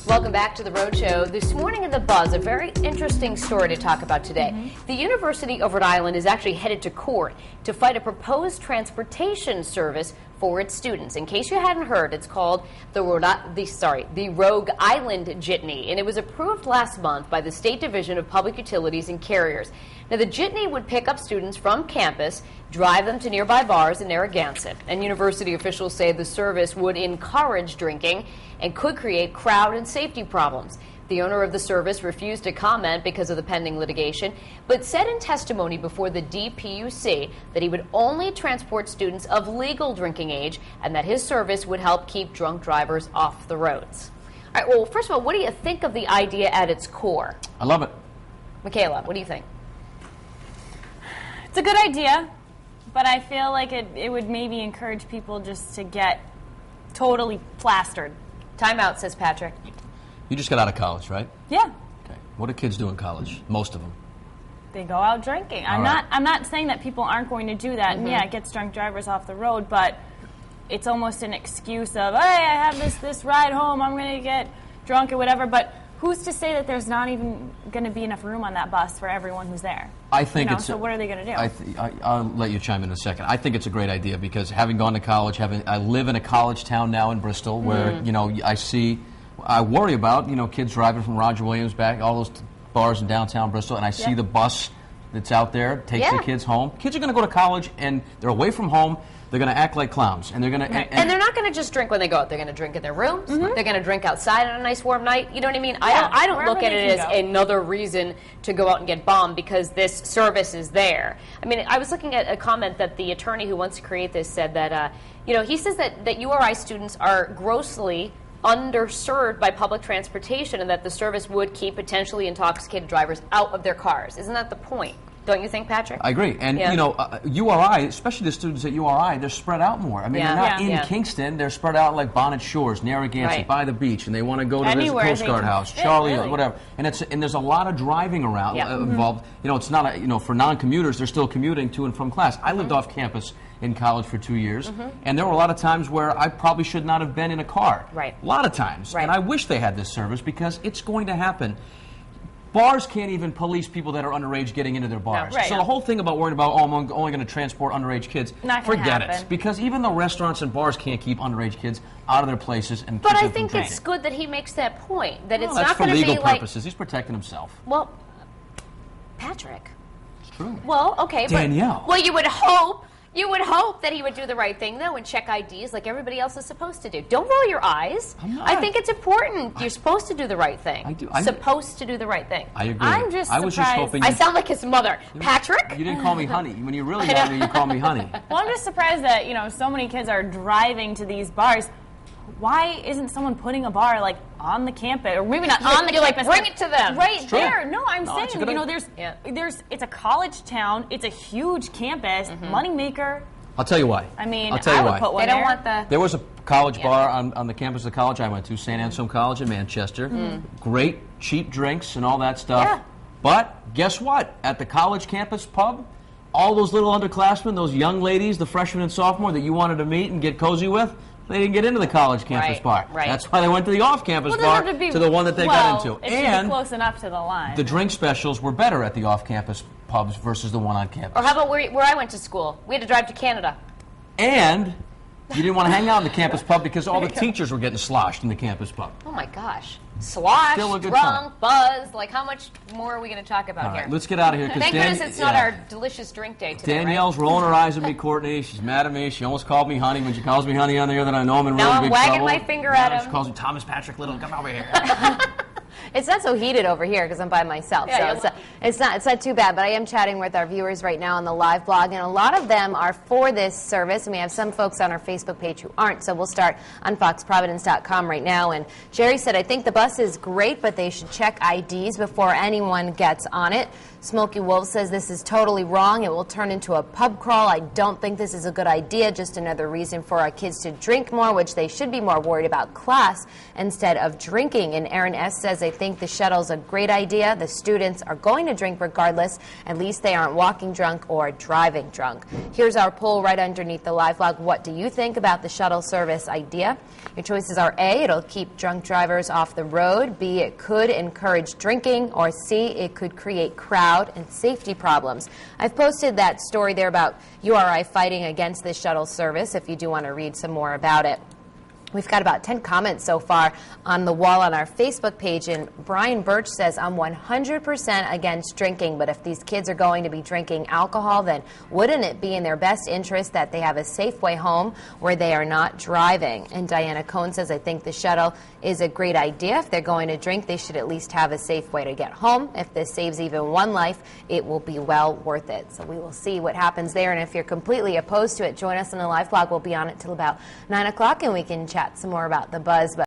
Welcome back to the Road Show. This morning in The Buzz, a very interesting story to talk about today. The University of Rhode Island is actually headed to court to fight a proposed transportation service for its students. In case you hadn't heard, it's called the Rogue Island Jitney, and it was approved last month by the State Division of Public Utilities and Carriers. Now, the jitney would pick up students from campus, drive them to nearby bars in Narragansett, and university officials say the service would encourage drinking and could create crowd and safety problems. The owner of the service refused to comment because of the pending litigation, but said in testimony before the DPUC that he would only transport students of legal drinking age and that his service would help keep drunk drivers off the roads. All right, well, first of all, what do you think of the idea at its core? I love it. Michaela, what do you think? It's a good idea, but I feel like it would maybe encourage people just to get totally plastered. Time out, says Patrick. You just got out of college, right? Yeah. Okay. What do kids do in college? Most of them. They go out drinking. I'm not saying that people aren't going to do that. And yeah, it gets drunk drivers off the road, but it's almost an excuse of, hey, I have this ride home, I'm going to get drunk or whatever. But who's to say that there's not even going to be enough room on that bus for everyone who's there? I think so what are they going to do? I'll let you chime in a second. I think it's a great idea because having gone to college, I live in a college town now in Bristol where, I worry about, kids driving from Roger Williams back, all those bars in downtown Bristol, and I see the bus that's out there, takes the kids home. Kids are going to go to college and they're away from home. They're going to act like clowns, and they're going to. And they're not going to just drink when they go out. They're going to drink in their rooms. They're going to drink outside on a nice warm night. You know what I mean? Yeah, I don't look at it as another reason to go out and get bombed because this service is there. I mean, I was looking at a comment that the attorney who wants to create this said that, he says that URI students are grossly underserved by public transportation and that the service would keep potentially intoxicated drivers out of their cars. Isn't that the point? Don't you think, Patrick? I agree. And, URI, especially the students at URI, they're spread out more. I mean, they're not in Kingston. They're spread out like Bonnet Shores, Narragansett, by the beach, and they want to go to this Coast Guard house, Charlie, whatever. And there's a lot of driving around involved. It's not, for non-commuters, they're still commuting to and from class. I lived off campus in college for 2 years, and there were a lot of times where I probably should not have been in a car. Right. A lot of times. And I wish they had this service because it's going to happen. Bars can't even police people that are underage getting into their bars. So the whole thing about worrying about, I'm only going to transport underage kids, forget it. Because even the restaurants and bars can't keep underage kids out of their places and But I think it's good that he makes that point, that it's not going to be like... That's for legal purposes. He's protecting himself. Well, Patrick. It's true. Well, okay, Danielle. Well, you would hope that he would do the right thing, though, and check IDs like everybody else is supposed to do. Don't roll your eyes. I'm not. I think it's important. You're supposed to do the right thing. I do. Supposed to do the right thing. I agree. I'm just surprised. I was just hoping I sound like his mother. Patrick? You didn't call me honey. When you really want me, you call me honey. Well, I'm just surprised that, so many kids are driving to these bars. Why isn't someone putting a bar on the campus, or maybe not on the campus? Bring it to them. Right there. No, I'm saying, it's a college town. It's a huge campus. Moneymaker. I'll tell you why. I mean, I'll tell you why. They don't want the... There was a college bar on the campus of the college I went to, St. Anselm College in Manchester. Great, cheap drinks and all that stuff. Yeah. But guess what? At the college campus pub, all those little underclassmen, those young ladies, the freshmen and sophomore that you wanted to meet and get cozy with, they didn't get into the college campus bar. Right. That's why they went to the off-campus bar, to the one that they got into. It should be close enough to the line. The drink specials were better at the off-campus pubs versus the one on campus. Or how about where I went to school? We had to drive to Canada. And you didn't want to hang out in the campus pub because all the teachers were getting sloshed in the campus pub. Oh, my gosh. Sloshed, drunk, buzzed. Like, how much more are we going to talk about here? Let's get out of here. Thank goodness it's not our delicious drink day today, Danielle's rolling her eyes at me, Courtney. She's mad at me. She almost called me honey. When she calls me honey on the air, then I know I'm in really big trouble. Now I'm wagging my finger at him. She calls me Thomas Patrick Little. Come over here. It's not so heated over here because I'm by myself, so it's not too bad. But I am chatting with our viewers right now on the live blog, and a lot of them are for this service, and we have some folks on our Facebook page who aren't. So we'll start on foxprovidence.com right now. And Jerry said, I think the bus is great, but they should check IDs before anyone gets on it. Smokey Wolf says this is totally wrong. It will turn into a pub crawl. I don't think this is a good idea. Just another reason for our kids to drink more, which they should be more worried about class instead of drinking. And Aaron S. says, I think the shuttle's a great idea. The students are going to drink regardless. At least they aren't walking drunk or driving drunk. Here's our poll right underneath the live blog. What do you think about the shuttle service idea? Your choices are A, it'll keep drunk drivers off the road, B, it could encourage drinking, or C, it could create crowd and safety problems. I've posted that story there about URI fighting against this shuttle service if you do want to read some more about it. We've got about 10 comments so far on the wall on our Facebook page, and Brian Birch says, I'm 100% against drinking, but if these kids are going to be drinking alcohol, then wouldn't it be in their best interest that they have a safe way home where they are not driving? And Diana Cohn says, I think the shuttle is a great idea. If they're going to drink, they should at least have a safe way to get home. If this saves even one life, it will be well worth it. So we will see what happens there, and if you're completely opposed to it, join us on the live blog. We'll be on it till about 9 o'clock, and we can chat some more about the buzz.